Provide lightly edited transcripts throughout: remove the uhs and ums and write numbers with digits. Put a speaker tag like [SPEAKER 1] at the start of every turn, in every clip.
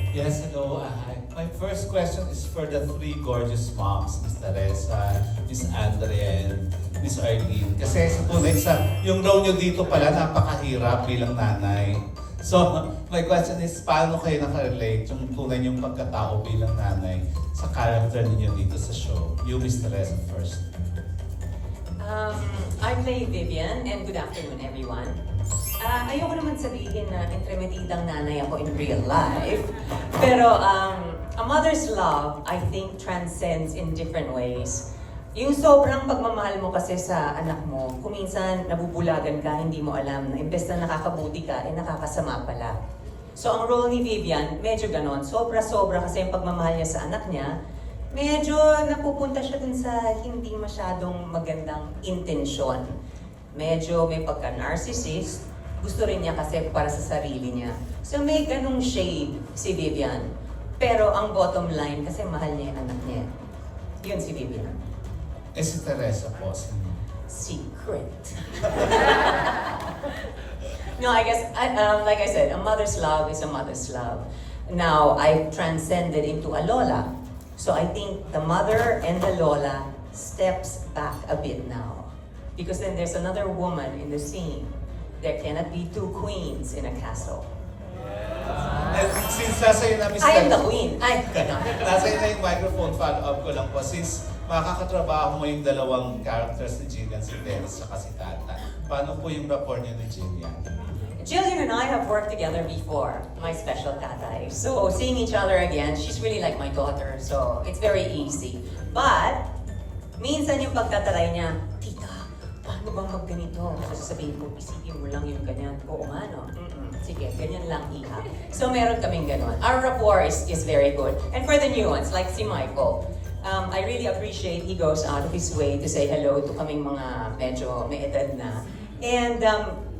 [SPEAKER 1] Yes, hello. My first question is for the three gorgeous moms, Miss Teresa, Miss Andre, and Miss Arlene. Kasi sa tunay, yung role nyo dito pala, napakahirap bilang nanay. So, my question is, paano kayo nakarelate yung tunay yung pagkatao bilang nanay sa character ninyo dito sa show? You, Miss Teresa, first.
[SPEAKER 2] I play Vivian, and good afternoon, everyone. Ayoko naman sabihin na entremetidang nanay ako in real life. Pero a mother's love, I think, transcends in different ways. Yung sobrang pagmamahal mo kasi sa anak mo, kuminsan nabubulagan ka, hindi mo alam na imbes na nakakabuti ka, nakakasama pala. So ang role ni Vivian, medyo ganon. Sobra-sobra kasi yung pagmamahal niya sa anak niya, medyo napupunta siya dun sa hindi masyadong magandang intensyon. Medyo may pagka-narcissist, gusto rin niya kasi para sa sarili niya. So may ganung shade si Vivian. Pero ang bottom line, kasi mahal niya yung anak niya. Yun si Vivian.
[SPEAKER 1] Eh si Teresa po, sino?
[SPEAKER 2] Secret. No, I guess, like I said, a mother's love is a mother's love. Now, I've transcended into a Lola. So I think the mother and the Lola steps back a bit now. Because then there's another woman in the scene. There cannot be two queens in a castle.
[SPEAKER 1] And since nasa yun na, Miss
[SPEAKER 2] I am the
[SPEAKER 1] Teresa,
[SPEAKER 2] queen. I
[SPEAKER 1] nasa yun na yung microphone, follow-up ko lang po. Since makakatrabaho mo yung dalawang characters ni Jillian, si Dennis at si Tata, paano po yung rapport niyo ni Jillian?
[SPEAKER 2] Jillian and I have worked together before, my special tatay. So seeing each other again, she's really like my daughter. So it's very easy. But, minsan yung pagtataray niya, Tita, paano bang magganito? So sasabihin ko, isipin mo lang yung ganyan. Oo nga, no? Sige, ganyan lang, iha. So meron kaming ganon. Our rapport is very good. And for the new ones, like si Michael, I really appreciate he goes out of his way to say hello to kaming mga medyo may edad na. And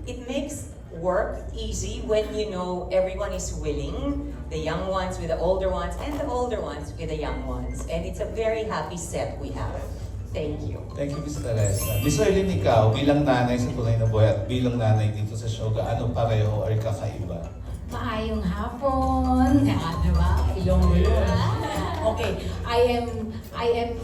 [SPEAKER 2] it makes work easy when you know everyone is willing, the young ones with the older ones, and the older ones with the young ones. And it's a very happy set we have. Thank you.
[SPEAKER 1] Thank you, Miss Teresa. Miss Arlene, ikaw, bilang nanay sa tunay na buhay at bilang nanay dito sa show, gaano pareho or kakaiba?
[SPEAKER 3] Maayong hapon. Diba? Ilonggo. Okay, I am,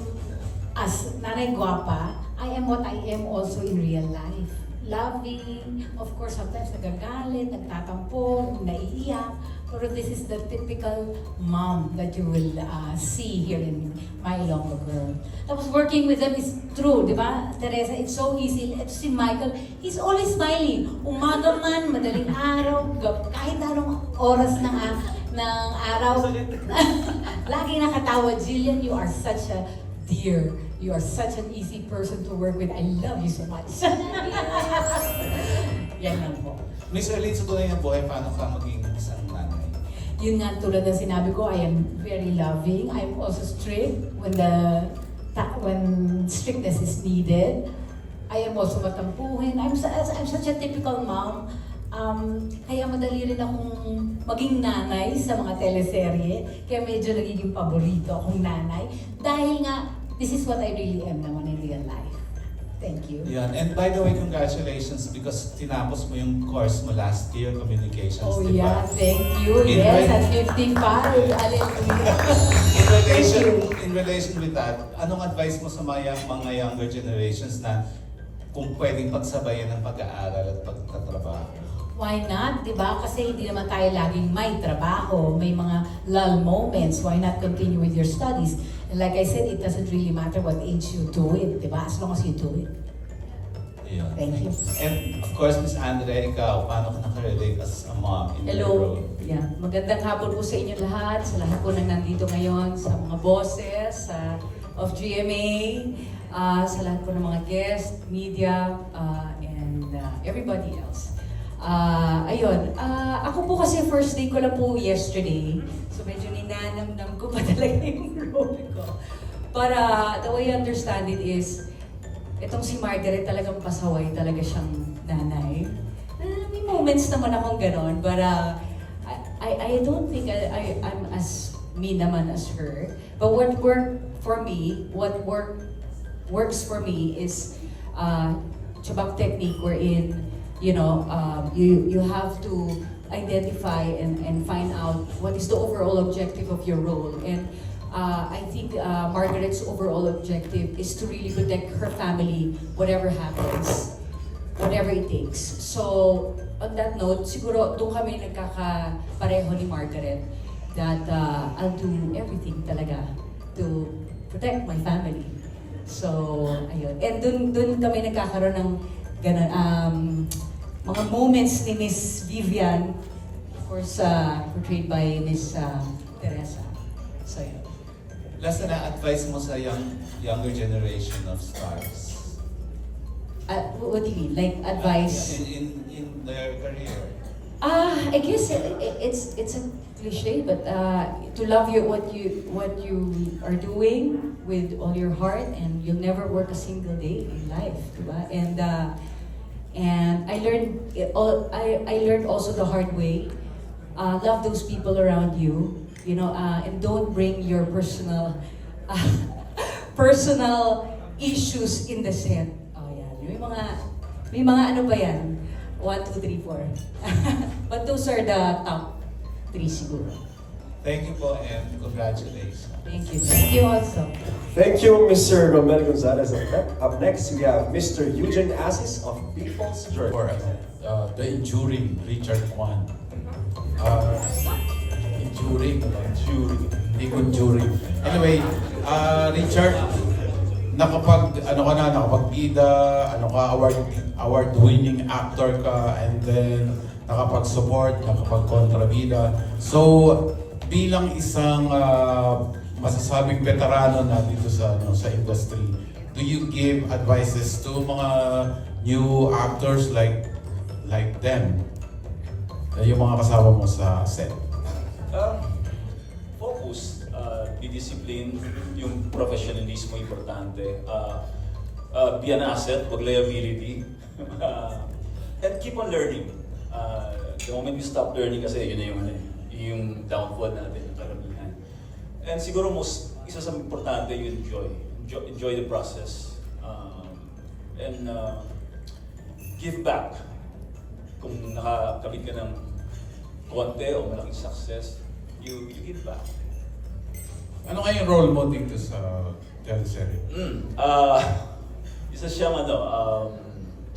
[SPEAKER 3] as Nanay Guapa, I am what I am also in real life. Loving, of course, sometimes nagagalit, nagtatampo, naiiyak. Pero this is the typical mom that you will see here in My Ilonggo Girl. Tapos working with them is true, di ba? Teresa, it's so easy. Ito si Michael, he's always smiling. Umaga man, madaling araw, kahit anong oras ng araw. Lagi nakatawa. Jillian, you are such a dear. You are such an easy person to work with. I love you so much. Yan lang po.
[SPEAKER 1] Miss Arlene, sa tunay na buhay, paano ka maging isang nanay?
[SPEAKER 3] Yun nga, tulad ng sinabi ko, I am very loving. I'm also strict when strictness is needed. I am also matampuhin. I'm such a typical mom. Kaya madali rin akong maging nanay sa mga teleserye. Kaya medyo nagiging paborito akong nanay. Dahil nga, this is what I really am naman in real life. Thank you.
[SPEAKER 1] Yan. And by the way, congratulations because tinapos mo yung course mo last year, Communications,
[SPEAKER 3] Oh
[SPEAKER 1] di ba?
[SPEAKER 3] yeah, thank you. Yes, at 55. Hallelujah.
[SPEAKER 1] In relation with that, anong advice mo sa mga younger generations na kung pwedeng pagsabayan ng pag-aaral at pagtatrabaho?
[SPEAKER 3] Why not? Diba? Kasi hindi naman tayo laging may trabaho, may mga lull moments. Why not continue with your studies? And like I said, it doesn't really matter what age you do it, diba? As long as you do it.
[SPEAKER 1] Ayun.
[SPEAKER 3] Thank you.
[SPEAKER 1] And of course, Miss Andrea, ikaw, paano ka nakarelate as a mom in your
[SPEAKER 4] Hello.
[SPEAKER 1] role?
[SPEAKER 4] Yeah. Magandang hapon po sa inyo lahat, sa lahat po nang nandito ngayon, sa mga bosses of GMA, sa lahat po ng mga guests, media, and everybody else. Ako po kasi first day ko lang po yesterday, so medyo ninanamnam ko pa talaga yung role ko. Para the way I understand it is, itong si Margaret talagang pasaway talaga siyang nanay. May moments naman akong ganon, but I don't think I'm as me naman as her. But what works for me is Chabak technique wherein you have to identify and find out what is the overall objective of your role. And I think Margaret's overall objective is to really protect her family, whatever happens, whatever it takes. So, on that note, siguro doon kami nagkakapareho ni Margaret that I'll do everything talaga to protect my family. So, ayun. And dun kami nagkakaroon ng mga moments ni Miss Vivian, of course, portrayed by Miss Teresa. So, yun.
[SPEAKER 1] Last na advice mo sa younger generation of stars
[SPEAKER 4] What do you mean? Like advice?
[SPEAKER 1] in their career.
[SPEAKER 4] I guess it's a cliche, but to love what you are doing with all your heart, and you'll never work a single day in life, diba? And I learned also the hard way. Love those people around you, you know, and don't bring your personal personal issues in the set. Oh yeah, may mga ano ba yan? 1, 2, 3, 4. But those are the top 3 siguro.
[SPEAKER 1] Thank you po and congratulations.
[SPEAKER 4] Thank you.
[SPEAKER 3] Thank you also.
[SPEAKER 5] Thank you, Mr. Romel Gonzalez. Up next, we have Mr. Eugene Assis of People's Journey.
[SPEAKER 6] For the enduring Richard Kwan. Enduring, hindi conjuring. Anyway, Richard, nakapagbida, award-winning actor ka, and then nakapag-support, nakapag-kontrabida. So, bilang isang masasabing veterano na dito sa industry, do you give advices to mga new actors like them? Yung mga kasama mo sa set.
[SPEAKER 7] Focus, be disciplined, yung professionalismo importante. Be an asset, wag liability. And keep on learning. The moment you stop learning kasi yun na yung downfall natin, yung karamihan. And siguro isa sa importante yung enjoy the process. And give back. Kung nakakamit ka ng konti o malaking success, you give back.
[SPEAKER 6] Ano nga yung role mo dito sa teleserye?
[SPEAKER 7] Isa siyang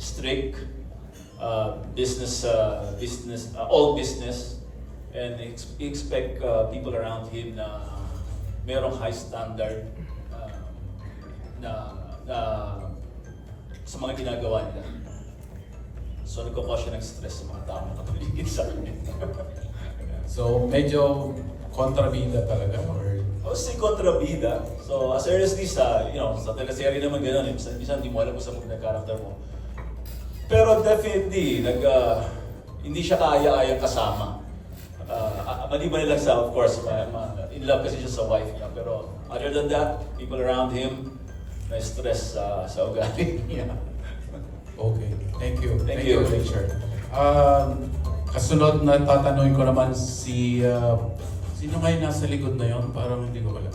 [SPEAKER 7] strict, business, all business, and expect people around him na merong high standard na sa mga ginagawa nila. So nagkukos siya ng stress sa mga tao na katuligid sa akin.
[SPEAKER 6] So, medyo kontrabida talaga or
[SPEAKER 7] I was say kontrabida. So as earnestly sa teleserye naman gano'n, minsan hindi mo alam kung saan mo pinag-character mo. Pero definitely, hindi siya kaya-ayang kasama. Maliban lang sa, of course, in love kasi siya sa wife niya. Pero other than that, people around him, na-stress sa ugali niya.
[SPEAKER 6] okay. Thank you.
[SPEAKER 7] Thank you.
[SPEAKER 6] Richard. Kasunod na tatanungin ko naman sino ngayon nasa likod na yon? Parang hindi ko alam.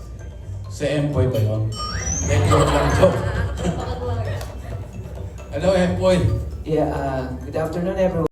[SPEAKER 6] Si Empoy ba yun? Joke lang, joke. Hello, Empoy.
[SPEAKER 8] Yeah, good afternoon everyone.